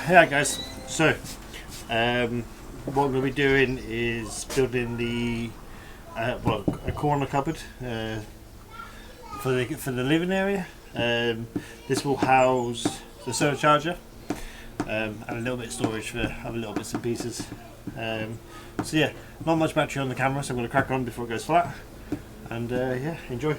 Yeah, guys. So, what I'm going to be doing is building a corner cupboard for the living area. This will house the solar charger and a little bit of storage for other little bits and pieces. So yeah, not much battery on the camera, so I'm going to crack on before it goes flat. And yeah, enjoy.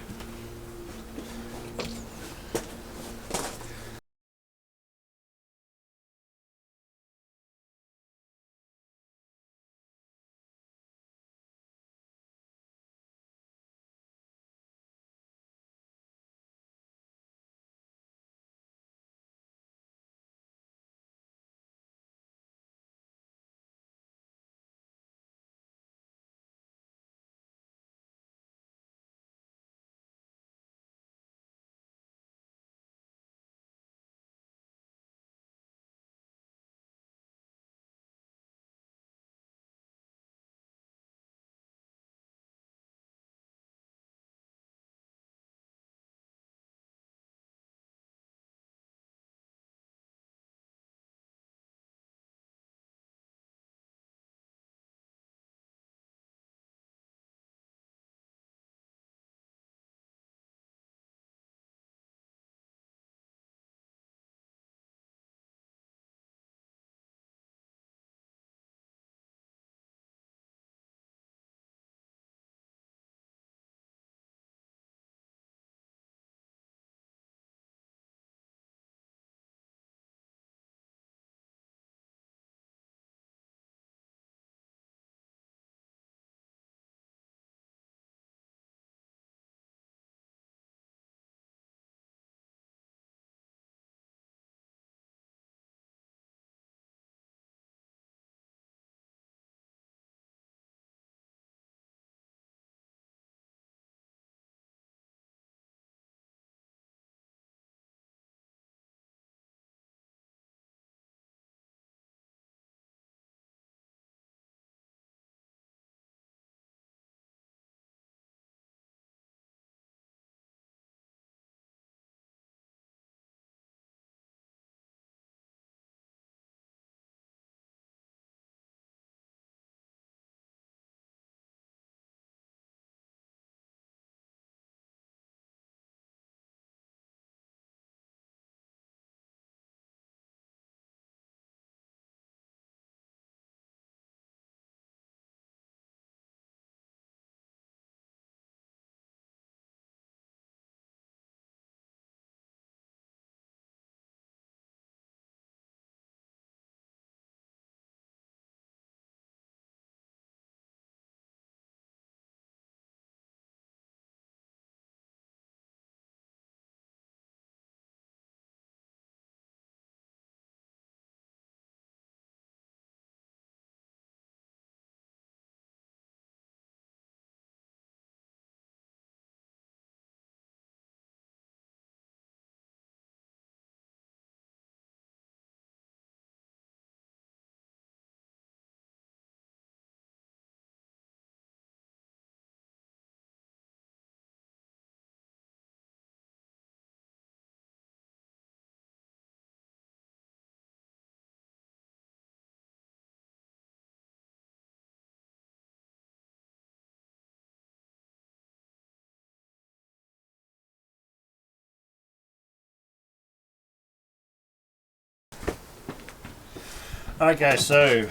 Alright, guys. So,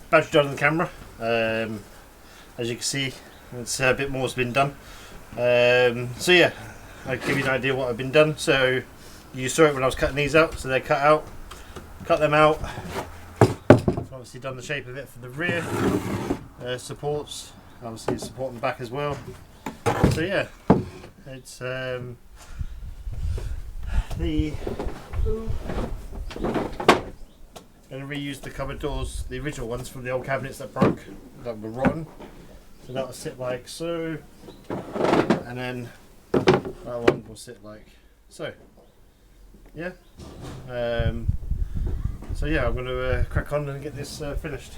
battery died on the camera. As you can see, it's a bit more's been done. So yeah, I'll give you an idea of what I've been done. So you saw it when I was cutting these out, so they're cut out. Cut them out. Obviously done the shape of it for the rear supports. Obviously supporting the back as well. So yeah, it's going to reuse the cupboard doors, the original ones from the old cabinets that broke, that were rotten. So that will sit like so, and then that one will sit like so. Yeah. So yeah, I'm going to crack on and get this finished.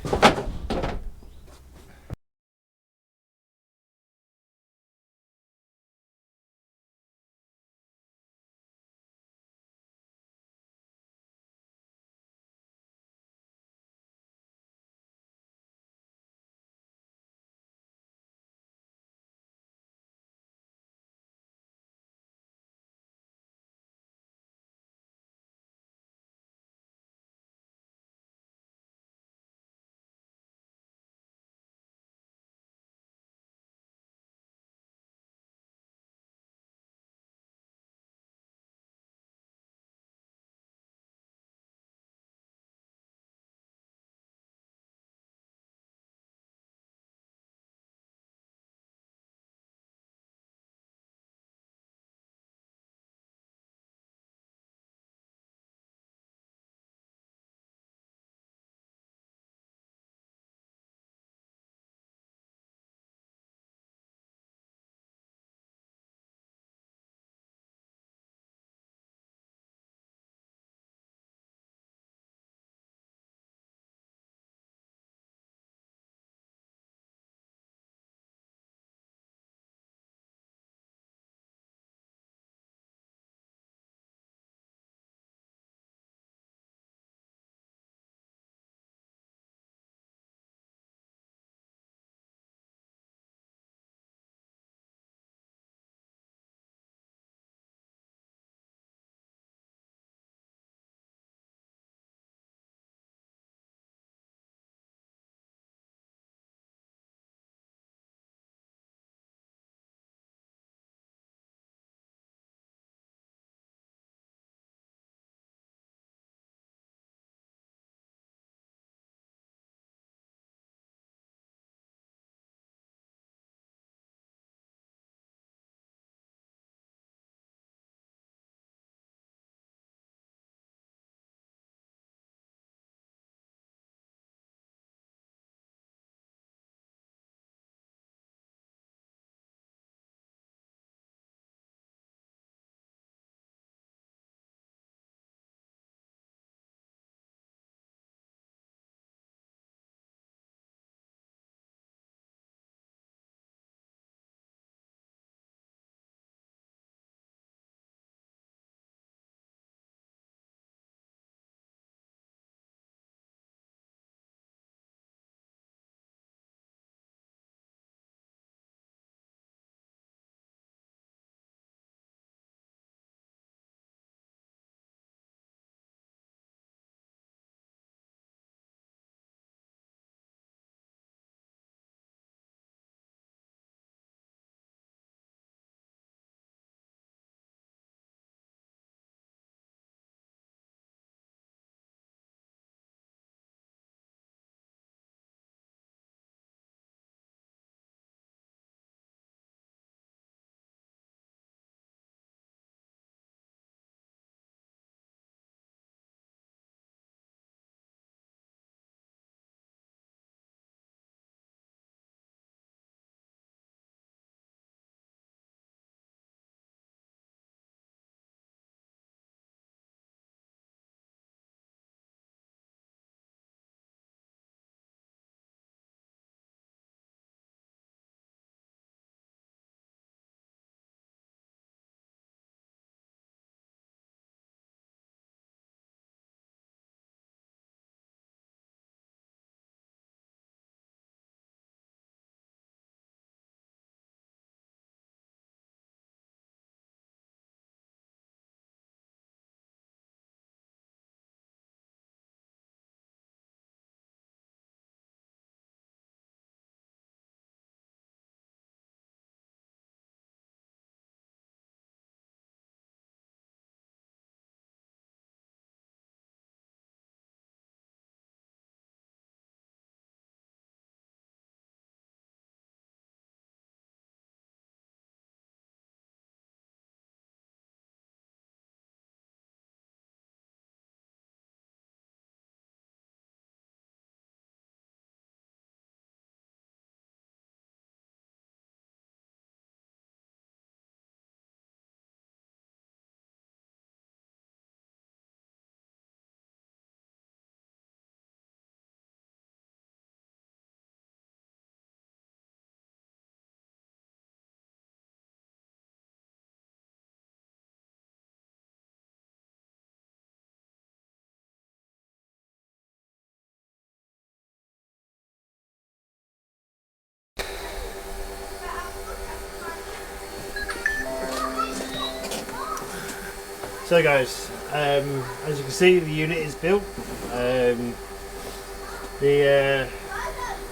So guys, as you can see, the unit is built.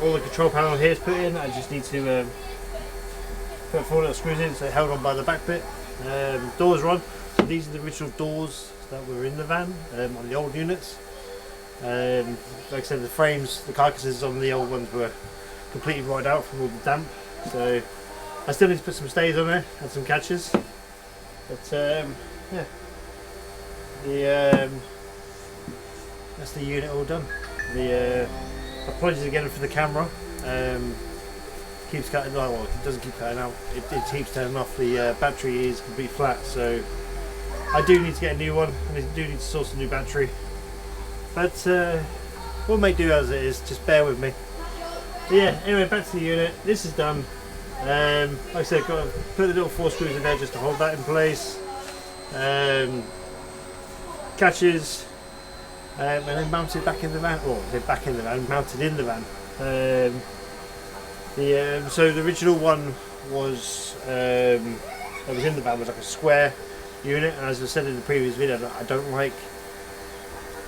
All the control panel here is put in. I just need to put 4 little screws in so it's held on by the back bit. Doors are on. So these are the original doors that were in the van on the old units. Like I said, the frames, the carcasses on the old ones were completely rotted out from all the damp. So I still need to put some stays on there and some catches. But yeah, that's the unit all done. Apologies again for the camera. Keeps cutting. Well, it doesn't keep cutting out. It keeps turning off. The battery is completely flat, so I do need to get a new one, and I do need to source a new battery. But we'll make do as it is. Just bear with me. But yeah. Anyway, back to the unit. This is done. Like I said, got to put the little 4 screws in there just to hold that in place. Catches. And then mounted back in the van, or back in the van, mounted in the van. So the original one was that was in the van was like a square unit, and as I said in the previous video, I don't like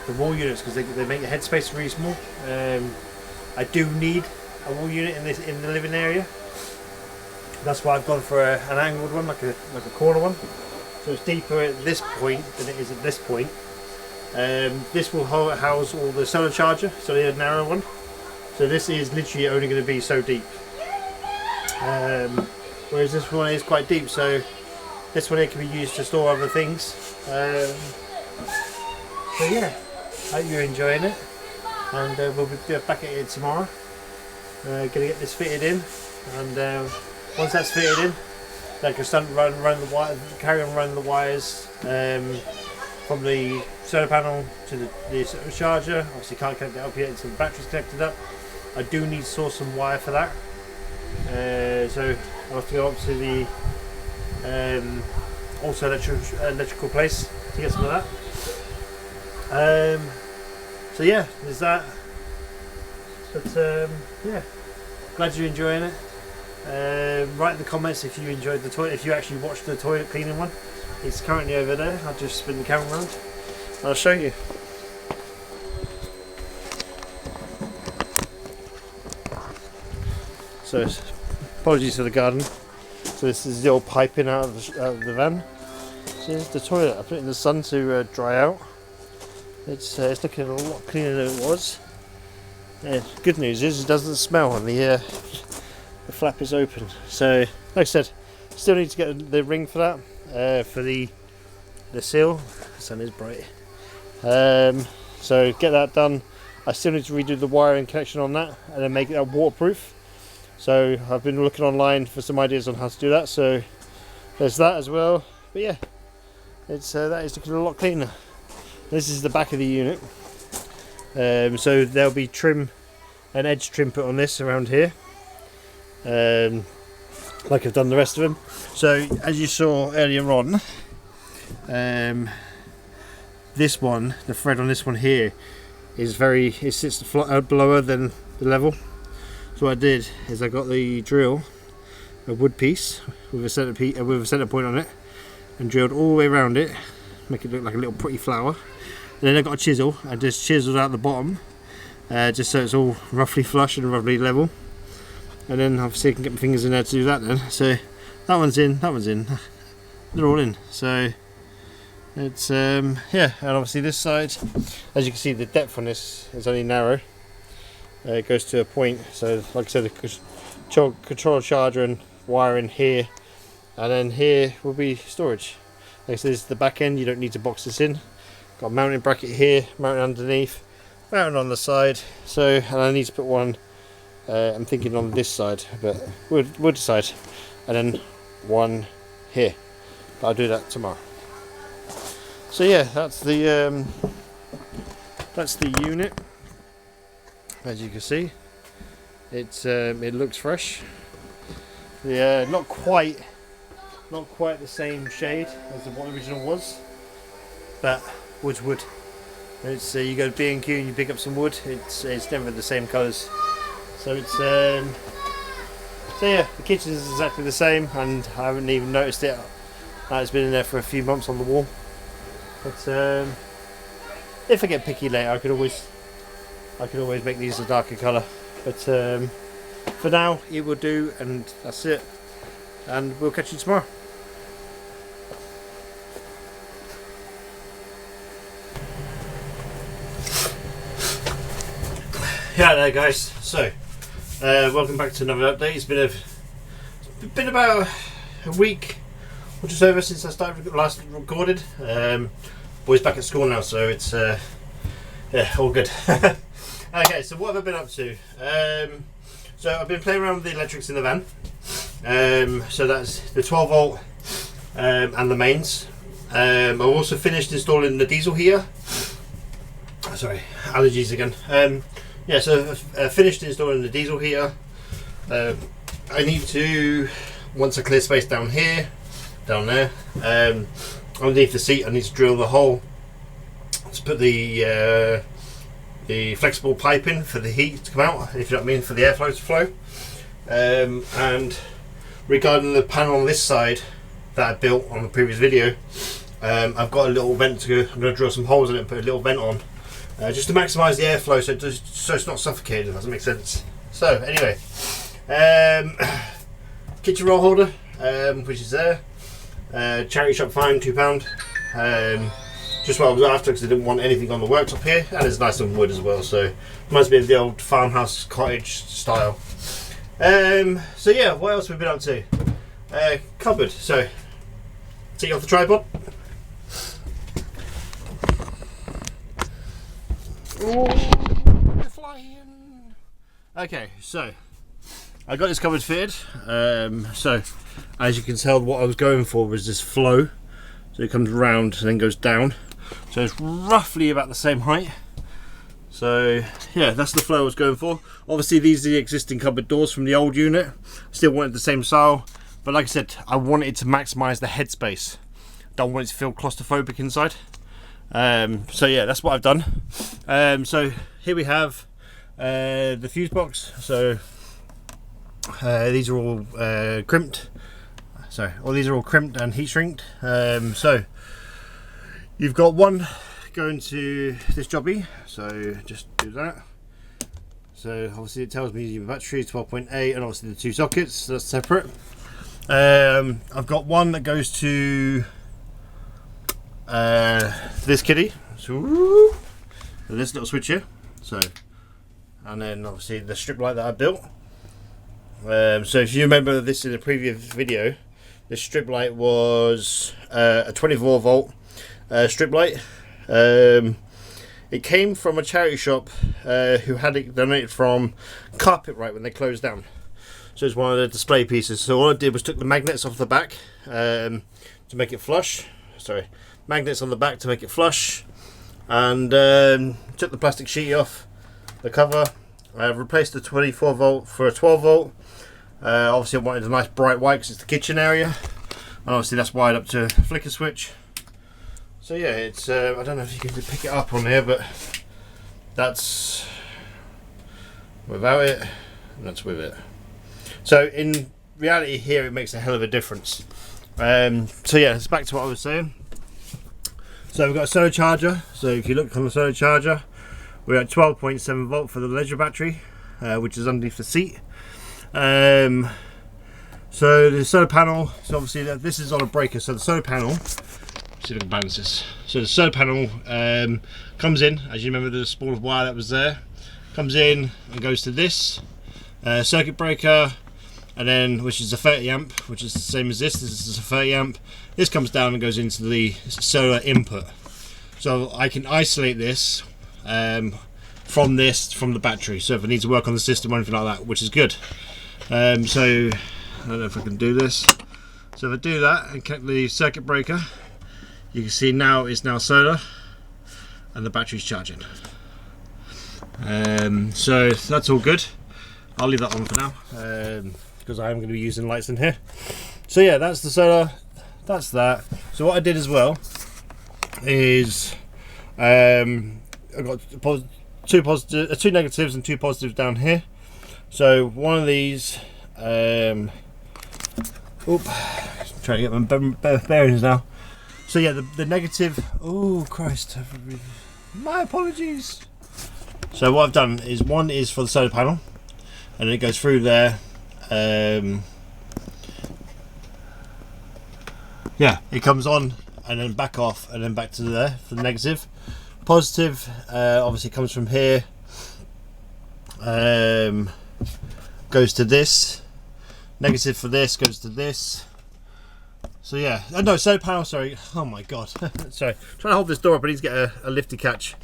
the wall units because they make the headspace really small. I do need a wall unit in the living area. That's why I've gone for an angled one, like a corner one. So it's deeper at this point than it is at this point. This will house all the solar charger, so the narrow one. So this is literally only going to be so deep. Whereas this one is quite deep, so this one here can be used to store other things. So yeah, hope you're enjoying it, and we'll be back at it tomorrow. Gonna get this fitted in, and once that's fitted in, I can start run the wire, carry on running the wires from the solar panel to the charger. Obviously can't connect it up yet until the battery's connected up. I do need to source some wire for that. So I'll have to go up to the also electrical place to get some of that. So yeah, there's that. But yeah, glad you're enjoying it. Write in the comments if you enjoyed the toilet, if you actually watched the toilet cleaning one. It's currently over there. I'll just spin the camera around and I'll show you. So apologies for the garden. So this is the old piping out of the van. So here's the toilet. I put it in the sun to dry out. It's looking a lot cleaner than it was. Good news is it doesn't smell and the flap is open. So like I said, still need to get the ring for that. For the seal. The sun is bright. So get that done. I still need to redo the wiring connection on that and then make it waterproof. So I've been looking online for some ideas on how to do that. So there's that as well. But yeah, it's that is looking a lot cleaner. This is the back of the unit. So there'll be trim, an edge trim put on this around here. Like I've done the rest of them. So as you saw earlier on, this one, the thread on this one here is it sits lower than the level. So what I did is I got the drill, a wood piece with a center point on it, and drilled all the way around it, make it look like a little pretty flower. And then I got a chisel and just chiseled out the bottom, just so it's all roughly flush and roughly level. And then obviously I can get my fingers in there to do that then. So that one's in, they're all in. So it's yeah, and obviously this side, as you can see, the depth on this is only narrow. It goes to a point, so like I said, the control charger and wiring here, and then here will be storage. Like I said, this is the back end, you don't need to box this in. Got a mounting bracket here, mounting underneath, mounting on the side. So, and I need to put one, I'm thinking on this side, but we'll decide. And then one here, but I'll do that tomorrow. So yeah, that's the unit. As you can see, it looks fresh. Not quite the same shade as what the original was, but wood's wood. It's you go to B&Q and you pick up some wood. It's never the same colours. So it's so yeah, the kitchen is exactly the same, and I haven't even noticed it. It's been in there for a few months on the wall. But if I get picky later, I could always make these a darker colour. But for now, it will do, and that's it. And we'll catch you tomorrow. Yeah, there guys. So, welcome back to another update. It's been about a week or just over since I started last recorded. Boys back at school now, so it's yeah, all good. Okay, so what have I been up to? So I've been playing around with the electrics in the van. So that's the 12 volt and the mains. I've also finished installing the diesel heater. Sorry, allergies again. Yeah, so I finished installing the diesel heater. I need to, once I clear space down here, down there, underneath the seat, I need to drill the hole to put the flexible pipe in for the heat to come out, if you know what I mean, for the airflow to flow. And regarding the panel on this side that I built on the previous video, I've got a little vent to go. I'm going to drill some holes in it and put a little vent on. Just to maximise the airflow, so it's not suffocated, if that doesn't make sense. So anyway, kitchen roll holder, which is there. Charity shop fine, £2. Just what I was after, because I didn't want anything on the worktop here, and it's nice and wood as well. So reminds me of the old farmhouse cottage style. So yeah, what else have we been up to? Cupboard. So take it off the tripod. Oh, we're flying. Okay, so I got this cupboard fitted. So as you can tell, what I was going for was this flow. So it comes round and then goes down. So it's roughly about the same height. So yeah, that's the flow I was going for. Obviously these are the existing cupboard doors from the old unit. Still wanted the same style, but like I said, I wanted to maximise the headspace. Don't want it to feel claustrophobic inside. So yeah, that's what I've done. So here we have the fuse box. So these are all crimped. Sorry, all these are all crimped and heat shrinked. So you've got one going to this jobby. So just do that. So obviously it tells me your battery is 12.8, and obviously the two sockets. So that's separate. I've got one that goes to this kitty, so this little switch here. So, and then obviously the strip light that I built. So if you remember this in a previous video, this strip light was a 24 volt strip light. It came from a charity shop who had it donated from Carpetright when they closed down. So it's one of the display pieces. So all I did was took the magnets off the back to make it flush. Sorry. Magnets on the back to make it flush, and took the plastic sheet off the cover. I've replaced the 24 volt for a 12 volt. Obviously I wanted a nice bright white because it's the kitchen area, and obviously that's wired up to a flicker switch. So yeah, it's I don't know if you can pick it up on here, but that's without it and that's with it. So in reality here it makes a hell of a difference. So yeah, it's back to what I was saying. So we've got a solar charger. So if you look on the solar charger, we're at 12.7 volt for the leisure battery, which is underneath the seat. So the solar panel, so obviously this is on a breaker. So the solar panel, let's see if I can balance this. So the solar panel comes in, as you remember the spool of wire that was there, comes in and goes to this circuit breaker, and then which is a 30 amp, which is the same as this. This is a 30 amp. This comes down and goes into the solar input. So I can isolate this from the battery. So if I need to work on the system or anything like that, which is good. So I don't know if I can do this. So if I do that and connect the circuit breaker, you can see now it's now solar and the battery's charging. So that's all good. I'll leave that on for now because I am going to be using lights in here. So yeah, that's the solar. That's that. So what I did as well is I got two negatives and two positives down here. So one of these, trying to get my bearings now. So yeah, the negative. Oh Christ! My apologies. So what I've done is one is for the solar panel, and it goes through there. Yeah, it comes on and then back off and then back to there for the negative. Positive obviously comes from here, goes to this. Negative for this goes to this. So yeah, oh no, solar panel, sorry, oh my god. Sorry, trying to hold this door up, I need to get a lifty catch.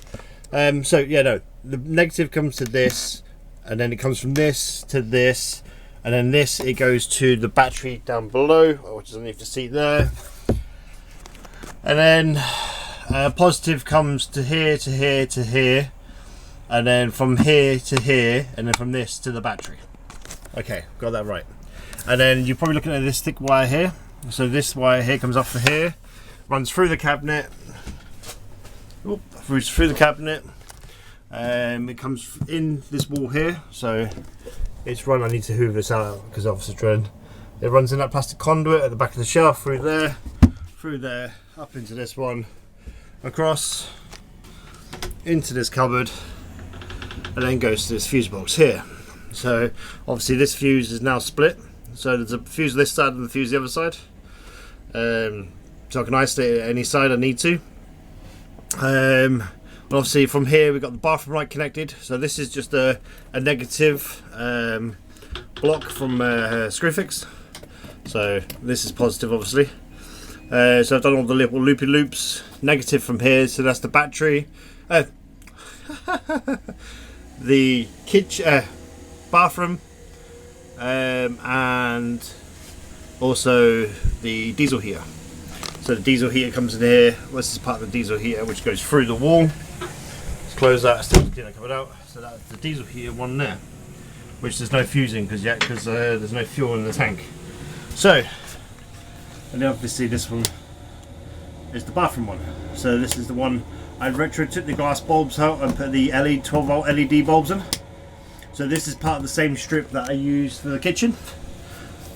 So yeah, no, the negative comes to this, and then it comes from this to this, and then this, it goes to the battery down below, which is underneath the seat there. And then positive comes to here, to here, to here, and then from here to here, and then from this to the battery. Okay, got that right. And then you're probably looking at this thick wire here. So this wire here comes off for here, runs through the cabinet, through the cabinet, it comes in this wall here. So it's run, I need to hoover this out because obviously it's it runs in that plastic conduit at the back of the shelf, through there, up into this one, across, into this cupboard, and then goes to this fuse box here. So obviously this fuse is now split. So there's a fuse this side and the fuse the other side. So I can isolate it at any side I need to. And obviously from here we've got the bathroom light connected. So this is just a negative block from Screwfix. So this is positive obviously. So I've done all the little loopy loops. Negative from here, so that's the battery. The kitchen, bathroom, and also the diesel heater. So the diesel heater comes in here. This is part of the diesel heater which goes through the wall. Let's close that, still clean that coming out. So that's the diesel heater one there, which there's no fusing because there's no fuel in the tank. So, and then obviously this one is the bathroom one. So this is the one I took the glass bulbs out and put the 12 volt LED bulbs in. So this is part of the same strip that I use for the kitchen.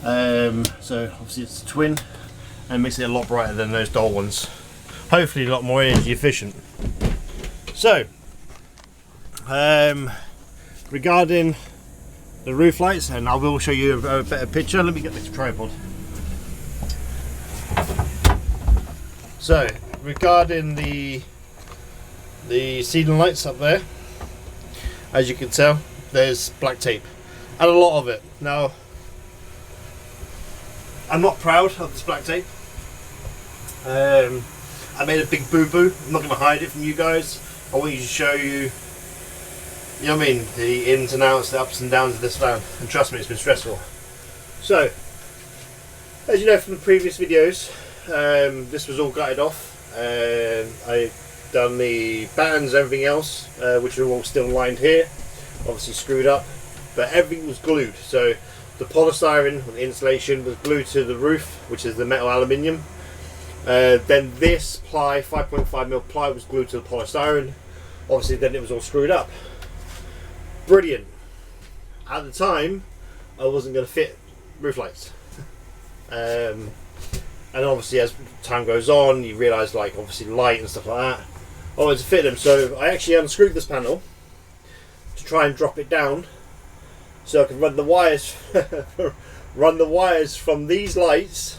So obviously it's a twin and makes it a lot brighter than those dull ones. Hopefully a lot more energy efficient. So regarding the roof lights, and I will show you a better picture. Let me get this tripod. So regarding the ceiling lights up there, as you can tell, there's black tape and a lot of it. Now I'm not proud of this black tape. I made a big boo-boo. I'm not going to hide it from you guys. I want you to show you, you know what I mean, the ins and outs, the ups and downs of this van, and trust me, it's been stressful. So as you know from the previous videos, this was all gutted off. I done the bands, everything else, which are all still lined here, obviously screwed up, but everything was glued. So the polystyrene, the insulation, was glued to the roof, which is the metal aluminium. Then this ply, 5.5mm ply, was glued to the polystyrene. Obviously then it was all screwed up. Brilliant. At the time I wasn't going to fit roof lights. And obviously as time goes on you realise, like, obviously light and stuff like that, I wanted to fit them. So I actually unscrewed this panel to try and drop it down so I can run the wires from these lights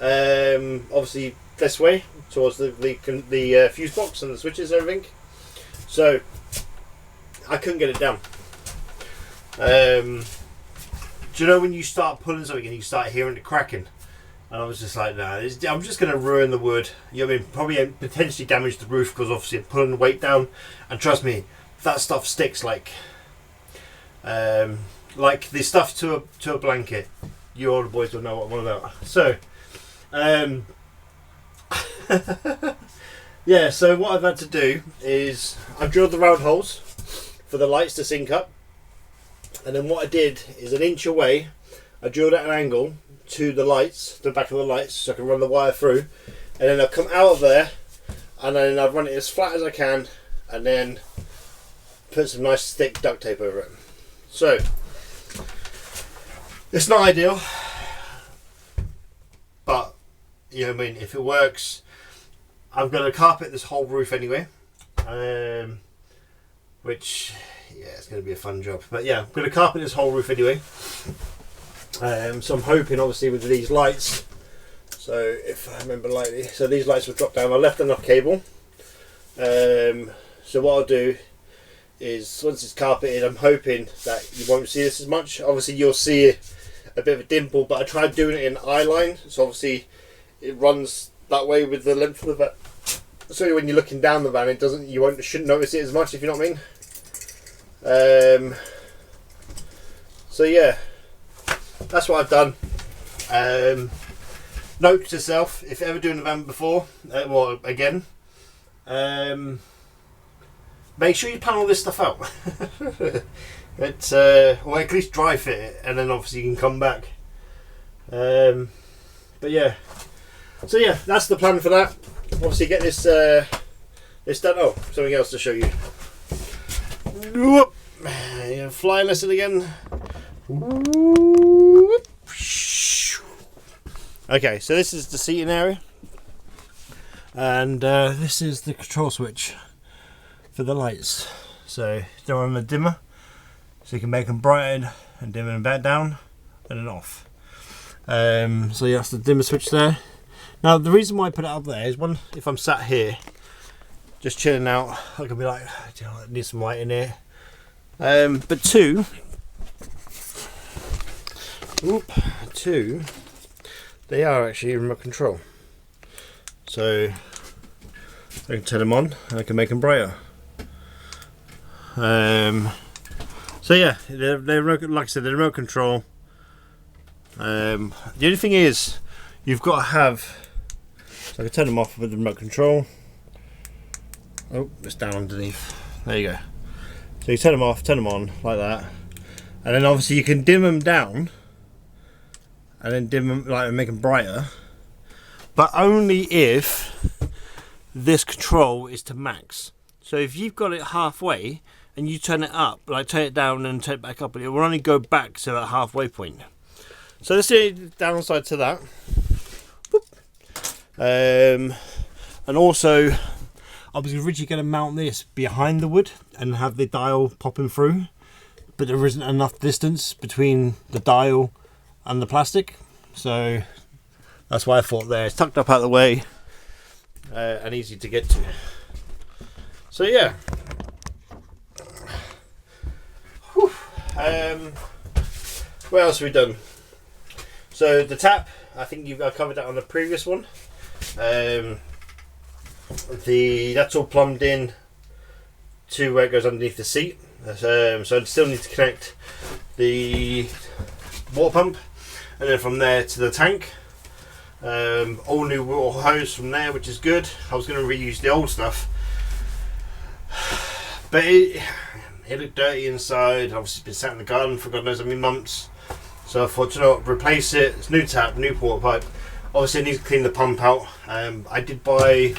obviously this way towards the fuse box and the switches and everything. So I couldn't get it down. Do you know when you start pulling something and you start hearing it cracking? And I was just like, nah, I'm just going to ruin the wood. You know what I mean? Probably potentially damage the roof because obviously I'm pulling the weight down. And trust me, that stuff sticks like the stuff to a blanket. You older boys will know what I'm on about. So, yeah. So what I've had to do is I've drilled the round holes for the lights to sync up, and then what I did is 1 inch away, I drilled at an angle to the lights, the back of the lights, so I can run the wire through, and then I'll come out of there, and then I'll run it as flat as I can, and then put some nice thick duct tape over it. So it's not ideal, but you know what I mean, if it works. I'm going to carpet this whole roof anyway, which, yeah, it's going to be a fun job. But yeah, I'm going to carpet this whole roof anyway. So I'm hoping, obviously, with these lights, so if I remember rightly, so these lights will drop down. I left enough cable. So what I'll do is, once it's carpeted, I'm hoping that you won't see this as much. Obviously, you'll see a bit of a dimple, but I tried doing it in eye line, so obviously it runs that way with the length of the van. So when you're looking down the van, shouldn't notice it as much, if you know what I mean. So yeah, that's what I've done. Note to self: if you're ever doing the van before, again, make sure you pan all this stuff out. Or at least dry fit it, and then obviously you can come back. But yeah. So yeah, that's the plan for that. Obviously get this done. Oh, something else to show you. Whoop. Yeah, fly lesson again. Okay, so this is the seating area, and this is the control switch for the lights. So they're on the dimmer, so you can make them brighten and dim them back down and then off. So yeah, that's the dimmer switch there. Now the reason why I put it up there is, one, if I'm sat here just chilling out, I can be like, you know, I need some light in here. But two, they are actually remote control. So I can turn them on and I can make them brighter. So yeah, they're like I said, they're remote control. The only thing is, you've got to have, so I can turn them off with the remote control. Oh, it's down underneath. There you go. So you turn them off, turn them on like that, and then obviously you can dim them down, and then dim them, like, make them brighter, but only if this control is to max. So if you've got it halfway and you turn it up, like turn it down and turn it back up, it will only go back to that halfway point. So let's see the downside to that. And also, I was originally going to mount this behind the wood and have the dial popping through, but there isn't enough distance between the dial and the plastic, so that's why I thought there. It's tucked up out of the way and easy to get to. So yeah. Whew. What else have we done? So the tap, I think I covered that on the previous one. That's all plumbed in to where it goes underneath the seat. So I still need to connect the water pump, and then from there to the tank. All new water hose from there, which is good. I was going to reuse the old stuff, but it looked dirty inside. Obviously, it's been sat in the garden for God knows how many months. So I thought, you know, replace it. It's new tap, new water pipe. Obviously, I need to clean the pump out. I did buy,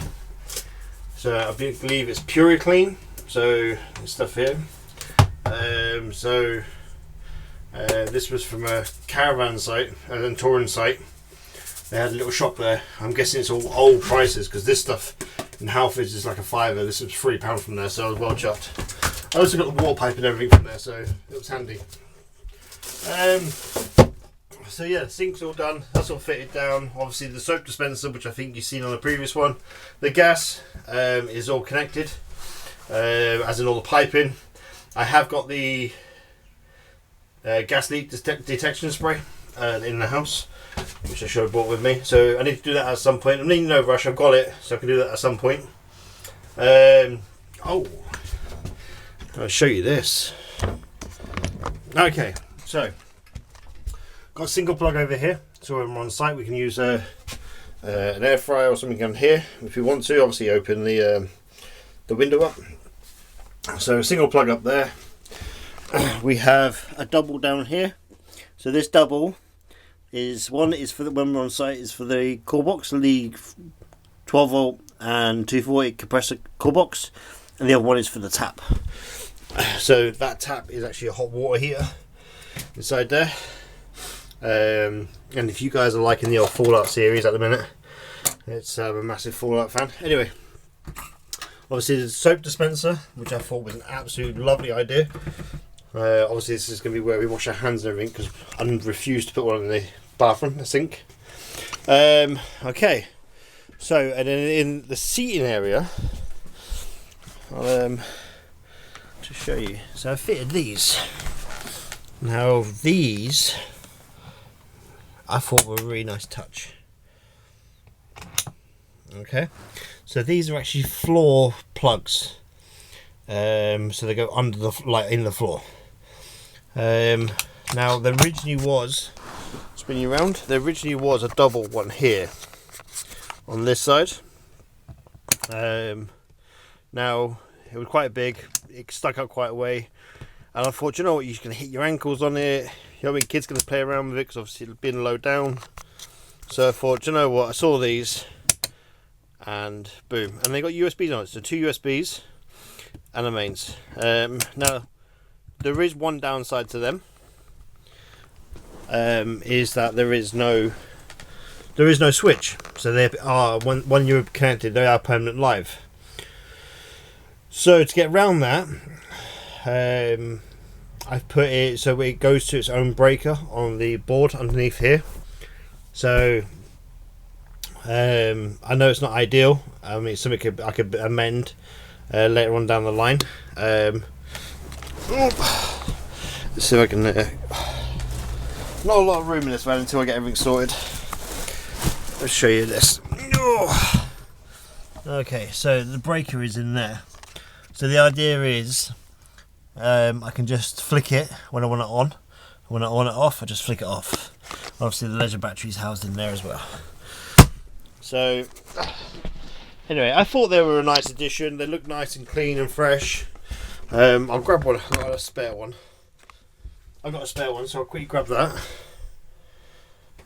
so I believe it's Pure Clean. So this stuff here. This was from a caravan site, and touring site. They had a little shop there. I'm guessing it's all old prices, because this stuff in Halfords is like a £5. This was £3 from there, so I was well chuffed. I also got the water pipe and everything from there, so it was handy. So yeah, the sink's all done. That's all fitted down. Obviously the soap dispenser, which I think you've seen on the previous one. The gas is all connected, as in all the piping. I have got the gas leak detection spray in the house, which I should have brought with me. So I need to do that at some point. I'm in no rush. I've got it, so I can do that at some point. I'll show you this. Okay, so got a single plug over here. So when we're on site, we can use an air fryer or something on here if we want to. Obviously, open the window up. So a single plug up there. We have a double down here. So this double is, one is for when we're on site, is for the core box, the 12 volt and 240 compressor core box, and the other one is for the tap. So that tap is actually a hot water heater inside there. And if you guys are liking the old Fallout series at the minute, It's a massive fallout fan. Anyway, obviously the soap dispenser, which I thought was an absolute lovely idea. Obviously this is going to be where we wash our hands and everything, because I refused to put one in the bathroom, the sink. Okay, so and then in the seating area, I'll to show you. So I fitted these. Now these I thought were a really nice touch. Okay, so these are actually floor plugs. So they go under the, like in the floor. Now there originally was, spinning around, there originally was a double one here on this side. Now it was quite big, it stuck out quite a way, and I thought, you know what, you're going to hit your ankles on it, you know what I mean, kids going to play around with it because obviously it's been low down. So I thought, you know what, I saw these and boom, and they got USBs on it, so 2 USBs and a mains. Now there is one downside to them, is that there is no switch, so they are, when you're connected, they are permanent live. So to get around that, I've put it so it goes to its own breaker on the board underneath here. So I know it's not ideal. I mean, it's something I could amend later on down the line. Let's see if I can. Not a lot of room in this van until I get everything sorted. Let's show you this. Okay, so the breaker is in there. So the idea is I can just flick it when I want it on. When I want it off, I just flick it off. Obviously the leisure battery is housed in there as well. So anyway, I thought they were a nice addition. They look nice and clean and fresh. I'll grab one. I've got a spare one. So I'll quickly grab that.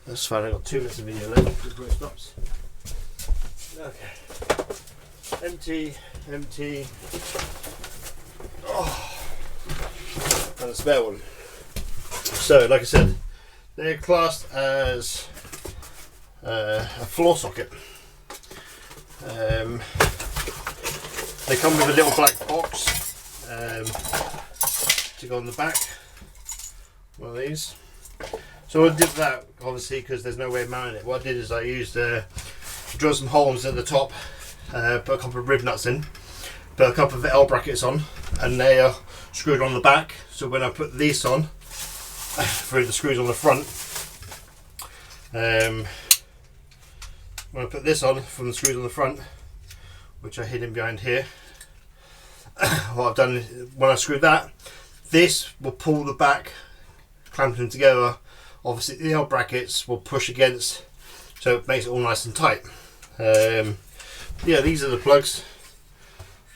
That's fine, I've got 2 minutes of video left before it stops. Okay. Empty. Oh. And a spare one. So, like I said, they're classed as a floor socket. They come with a little black box to go on the back. One of these. So I did that obviously because there's no way of mounting it. What I did is I used drilled some holes at the top, put a couple of rib nuts in, put a couple of L brackets on, and they are screwed on the back. So when I put these on through the screws on the front, when I put this on from the screws on the front, which are hidden behind here, what I've done is when I screwed that, this will pull the back, clamp them together. Obviously the L brackets will push against, so it makes it all nice and tight. Yeah, these are the plugs.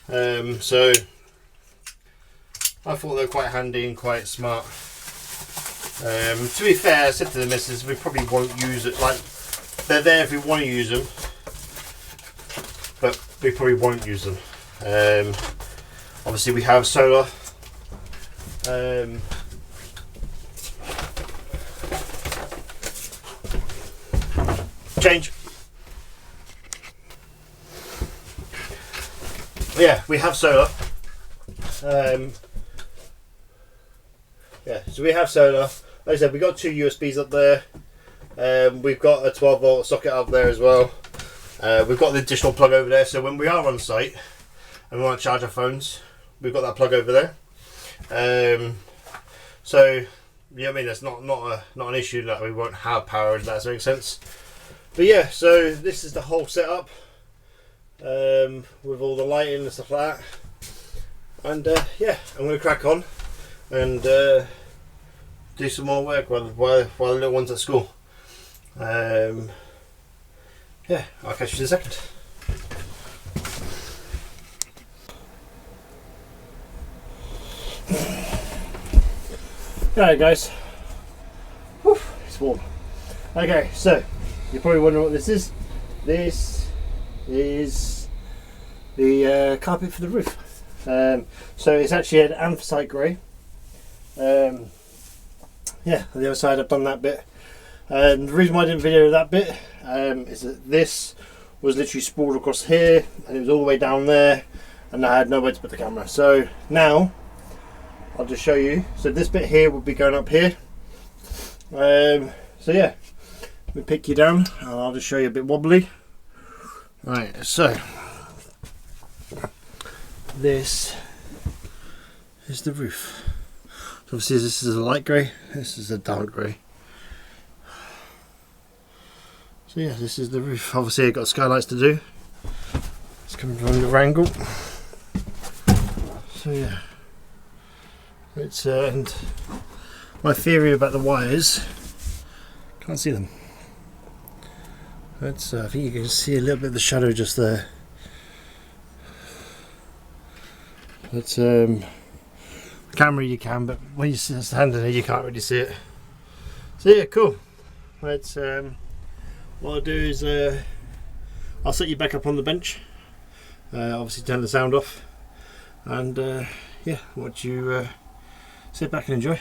So I thought they were quite handy and quite smart. To be fair, I said to the missus, we probably won't use it. Like, they're there if we want to use them, but we probably won't use them. Obviously we have solar. Change. Yeah, we have solar. Yeah, so we have solar. Like I said, we've got 2 USBs up there. We've got a 12-volt socket up there as well. We've got the additional plug over there, so when we are on site and we want to charge our phones, we've got that plug over there. So yeah, I mean, that's not an issue that we won't have power, if that makes sense. But yeah, so this is the whole setup, with all the lighting and stuff like that. And yeah, I'm going to crack on and do some more work while the little one's at school. Yeah, I'll catch you in a second. Alright guys, whew, it's warm. Okay, so you're probably wondering what this is. This is the carpet for the roof. So it's actually an anthracite grey. Yeah, on the other side I've done that bit. The reason why I didn't video that bit is that this was literally sprawled across here, and it was all the way down there, and I had nowhere to put the camera. So now I'll just show you. So this bit here will be going up here. So yeah, let me pick you down and I'll just show you a bit wobbly. Right, so this is the roof. So obviously this is a light grey, this is a dark grey. So yeah, this is the roof. Obviously I've got skylights to do. It's coming from the angle. So yeah, it's and my theory about the wires, can't see them. That's I think you can see a little bit of the shadow just there. That's camera you can, but when you stand in there you can't really see it. So yeah, cool. Let's what I'll do is I'll set you back up on the bench, obviously turn the sound off, and yeah, watch you sit back and enjoy.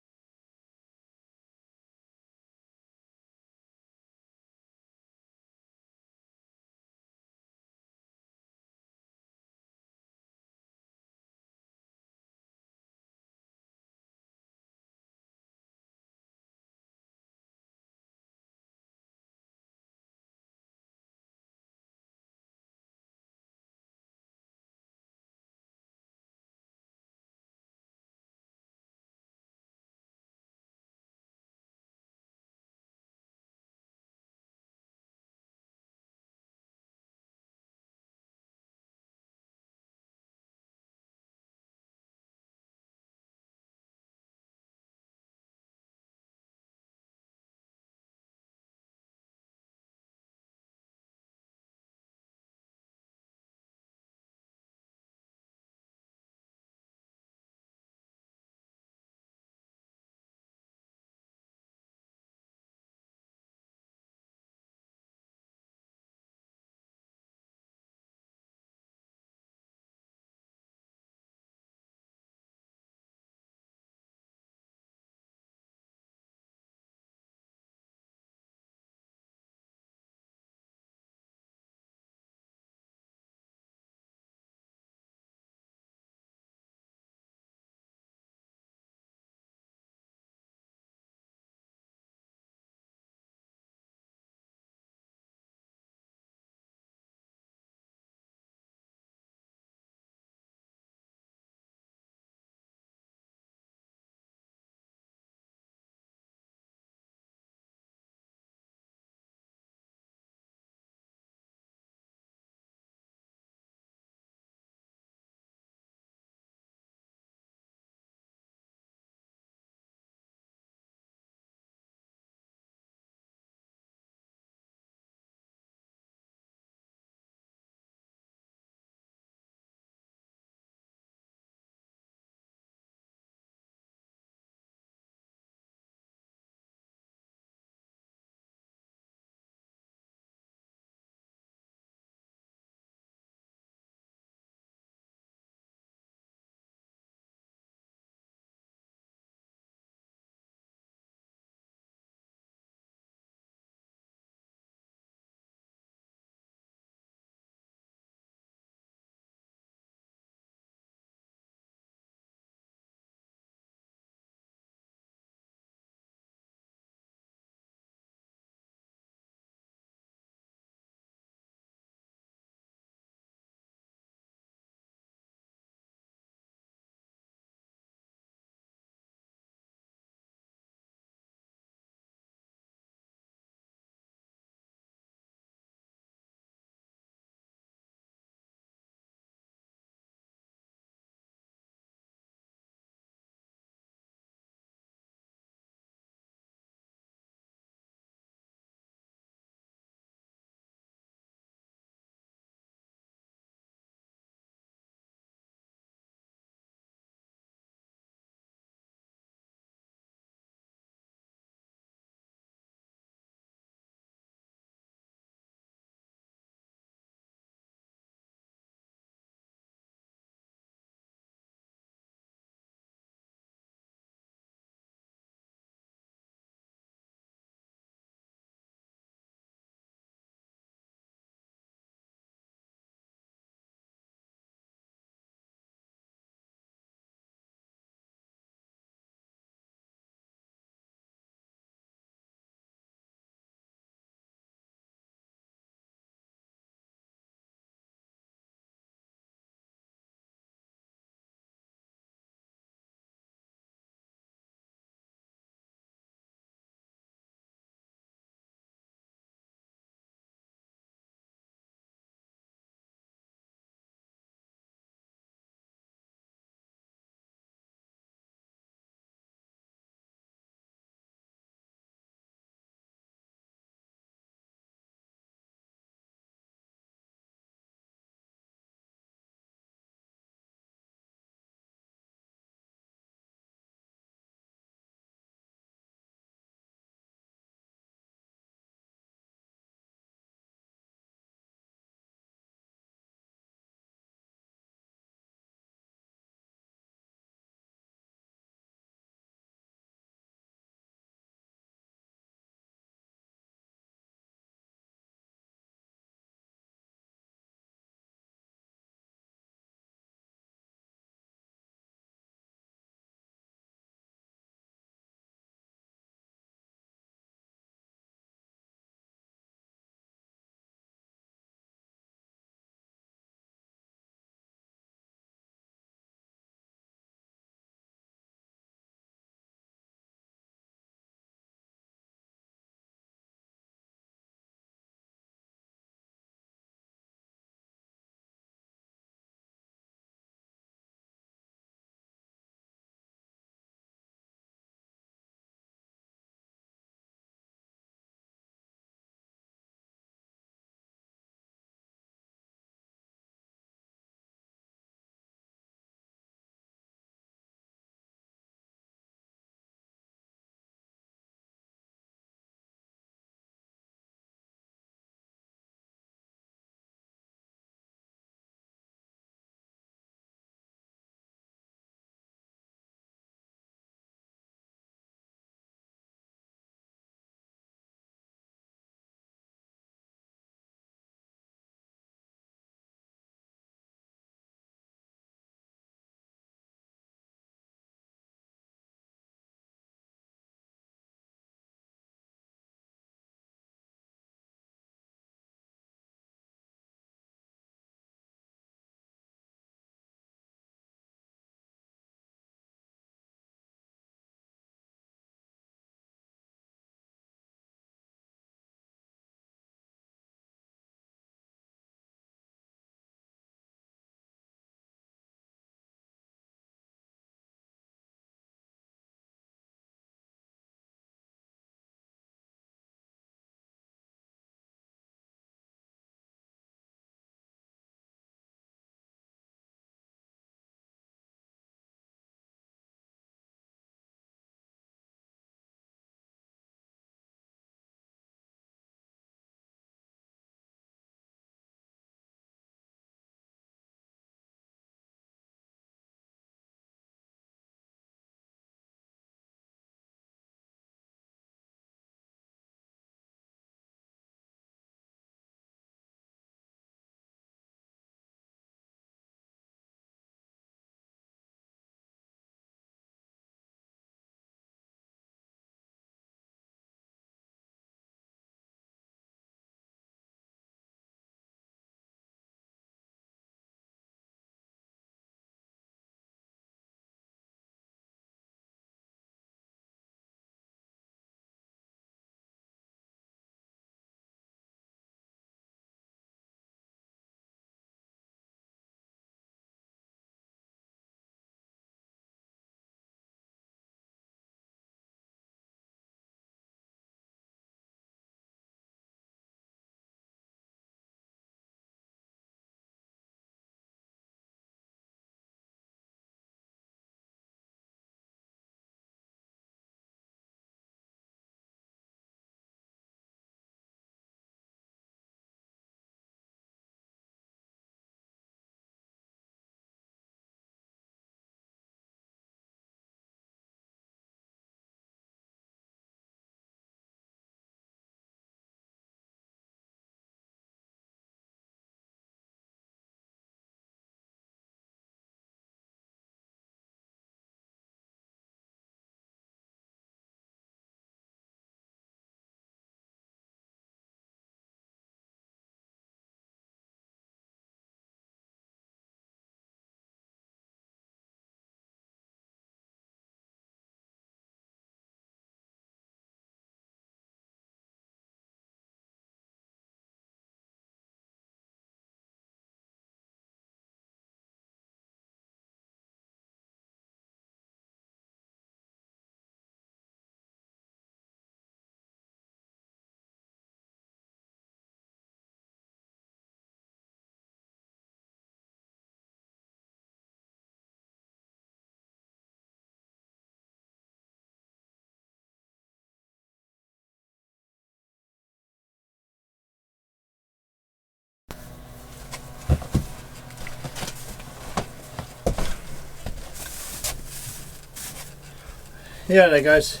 yeah, there guys.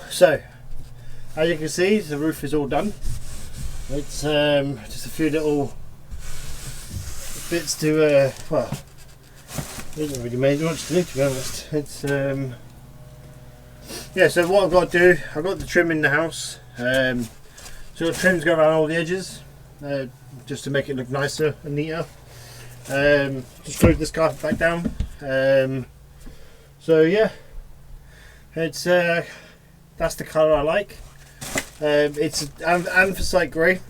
So as you can see, the roof is all done. It's just a few little bits to well, it doesn't really make much to do, to be honest. It's yeah, so what I've got to do, I've got the trim in the house. So the trims go around all the edges, just to make it look nicer and neater. Just glued this carpet back down. So yeah, it's that's the colour I like. It's anthracite grey.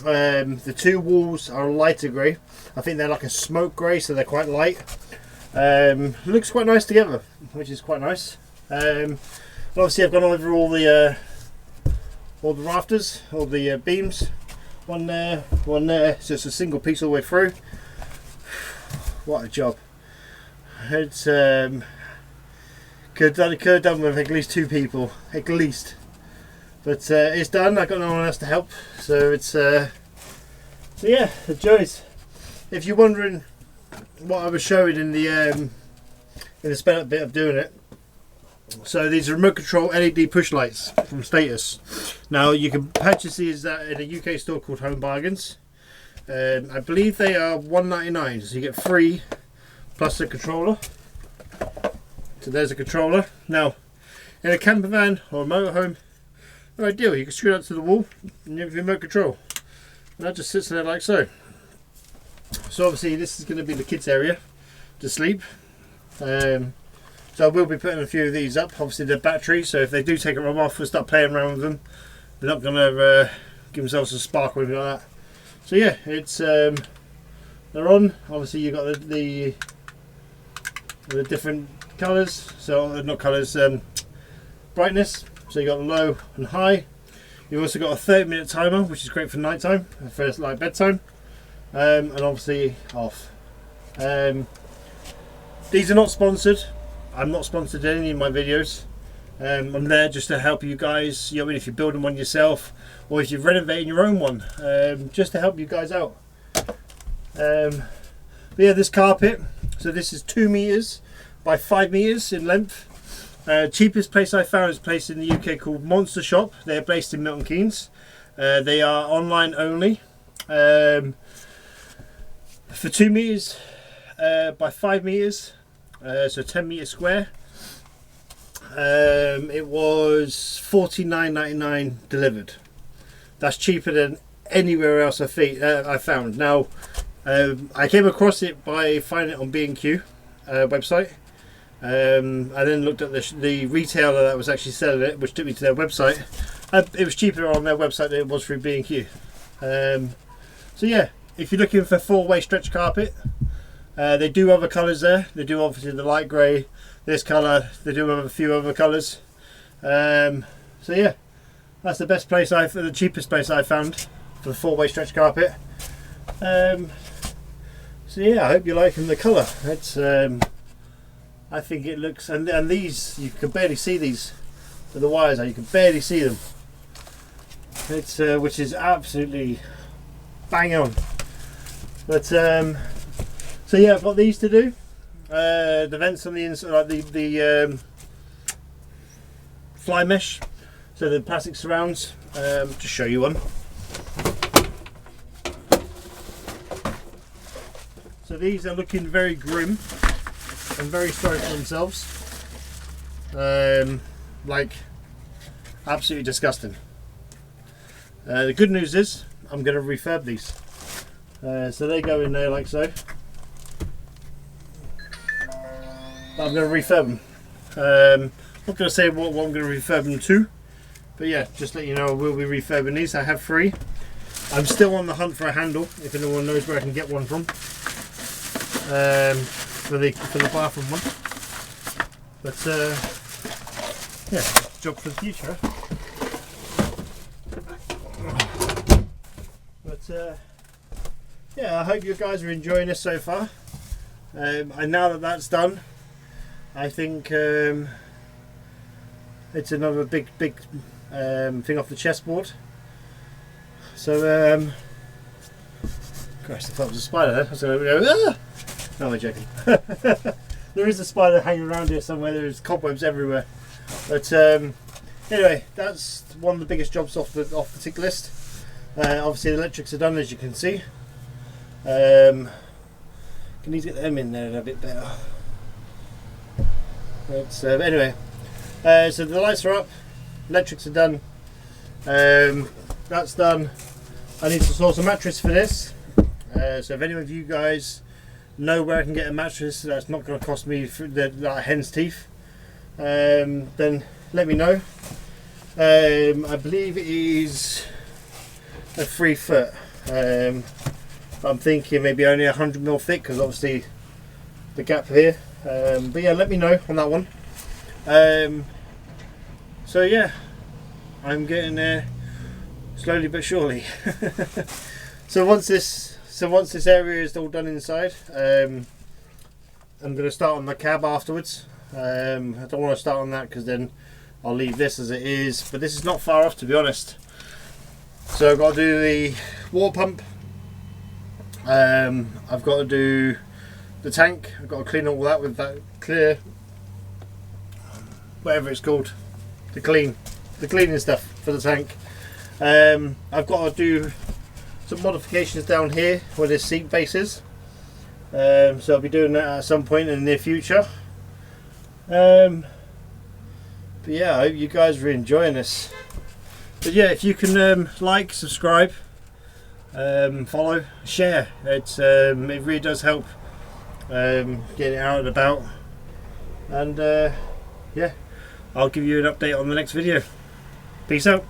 The two walls are lighter grey. I think they're like a smoke grey, so they're quite light. Looks quite nice together, which is quite nice. Obviously I've gone over all the rafters, all the beams. One there, so it's a single piece all the way through. What a job. It's could have done with at least 2 people, at least. But it's done. I've got no one else to help, so it's so yeah, the joys. If you're wondering what I was showing in the sped up bit of doing it, so these are remote control LED push lights from Status. Now you can purchase these in a UK store called Home Bargains. I believe they are £1.99, so you get 3 plus a controller. So there's a controller. Now in a camper van or a motorhome, they're ideal. You can screw it up to the wall and you have remote control. And that just sits there like so. So obviously this is going to be the kids area to sleep. So I will be putting a few of these up. Obviously they're battery, so if they do take them off and start playing around with them, they're not going to give themselves a spark or anything like that. So yeah, it's they're on. Obviously you've got the different colours, so not colours, brightness. So you got low and high. You've also got a 30-minute timer, which is great for night time, for like bedtime, and obviously off. These are not sponsored. I'm not sponsored in any of my videos. I'm there just to help you guys, you know, if you're building one yourself or if you're renovating your own one, just to help you guys out. But yeah, this carpet, so this is 2 meters by 5 meters in length. Cheapest place I found is a place in the UK called Monster Shop. They're based in Milton Keynes. They are online only. For 2 meters by 5 meters, so 10 meters square, it was £49.99 delivered. That's cheaper than anywhere else I found. Now I came across it by finding it on B&Q website. I then looked at the retailer that was actually selling it, which took me to their website. It was cheaper on their website than it was through B&Q. So yeah, if you're looking for 4-way stretch carpet, they do other colours there. They do obviously the light grey, this colour, they do have a few other colours. So yeah, that's the best place the cheapest place I found for the 4-way stretch carpet. So yeah, I hope you're liking the colour. It's I think it looks, and these, you can barely see these, where the wires are, you can barely see them. It's which is absolutely bang on. But so yeah, I've got these to do. The vents on the inside, like the fly mesh, so the plastic surrounds. Just show you one. So these are looking very grim and very sorry for themselves. Like absolutely disgusting. The good news is I'm going to refurb these. So they go in there like so. I'm going to refurb them. I'm not going to say what I'm going to refurb them to, but yeah, just let you know I will be refurbing these. I have 3. I'm still on the hunt for a handle, if anyone knows where I can get one from. For the bathroom one. But yeah, job for the future. But yeah, I hope you guys are enjoying this so far. And now that that's done, I think it's another big thing off the chessboard. So Christ, I thought it was a spider there. I was going to go, ah! No, I'm joking. there is a spider hanging around here somewhere. There's cobwebs everywhere. But anyway, that's one of the biggest jobs off the tick list. Obviously the electrics are done, as you can see. Can need to get them in there a bit better. But anyway, so the lights are up, electrics are done. That's done. I need to source a mattress for this. So if any of you guys know where I can get a mattress that's not going to cost me like hen's teeth, then let me know. I believe it is a 3 foot. I'm thinking maybe only 100mm thick, because obviously the gap here. But yeah, let me know on that one. So yeah, I'm getting there slowly but surely. So once this area is all done inside, I'm going to start on the cab afterwards. I don't want to start on that because then I'll leave this as it is, but this is not far off, to be honest. So I've got to do the water pump. I've got to do the tank. I've got to clean all that with that clear, whatever it's called, the cleaning stuff for the tank. I've got to do some modifications down here where this seat base is. So I'll be doing that at some point in the near future. But yeah, I hope you guys are enjoying this. But yeah, if you can like, subscribe, follow, share, it really does help getting it out and about. And yeah, I'll give you an update on the next video. Peace out.